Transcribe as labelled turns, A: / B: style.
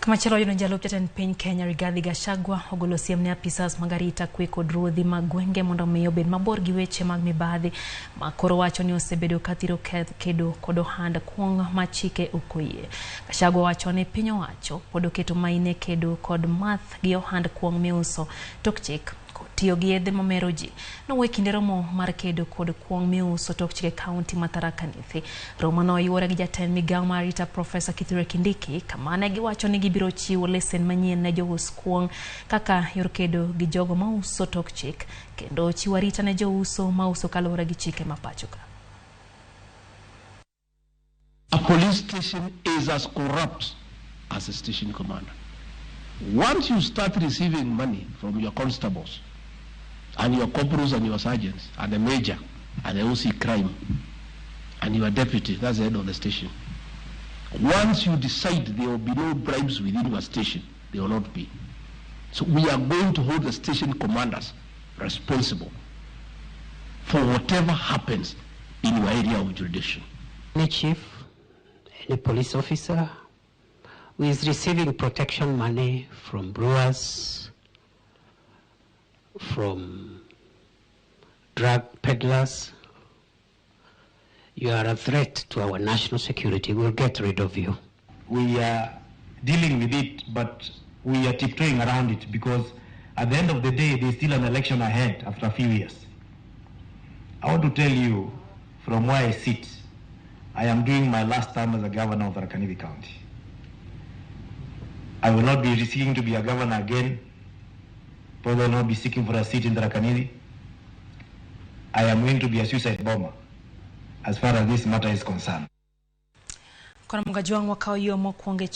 A: Kama chelo yun jalup jatend piny Kenya Rigathi Gachagua ogolo siem ne apisas magarita kwe kod ruodhi mag gwenge mondo miyo bed mabor gi weche mag mibadhi ma koro wacho ni osebedo kathiro kedo kod ohand kuong ma chike okoyie. Gachagua wacho ni piny owacho pod oketo maine kedo kod math gi ohand kuong miuso tok chik tiyo gi yedhe mamero ji. Nowe kinde romo mar kedo kod kuong miuso tok chike kaunti ma Tharaka Nithi. Romo no oyuore gi jatend migawo mar arita Profesa Kithure Kindiki kama ne giwacho ni gibiro chiwo lesen manyien ne jous kuong kaka yor kedo gi jogo mauso tok chik kendo chiwo arita ne jouso mauso kaluwore gi chike ma pacho ka.
B: A police station is as corrupt as a station commander. Once you start receiving money from your constables and your corporals and your sergeants and the major and the OC crime and your deputy, that's the head of the station. Once you decide there will be no bribes within your station, there will not be. So we are going to hold the station commanders responsible for whatever happens in your area of jurisdiction.
C: Any chief, any police officer who is receiving protection money from brewers, from drug peddlers, you are a threat to our national security. We'll get rid of you.
D: We are dealing with it, but we are tiptoeing around it because at the end of the day, there's still an election ahead after a few years. I want to tell you, from where I sit, I am doing my last term as a governor of Tharaka Nithi County. I will not be seeking to be a governor again. Probably will not be seeking for a seat in Tharaka Nithi. I am going to be a suicide bomber as far as this matter is concerned.
A: Kwa mga juang wakao yomo kuonge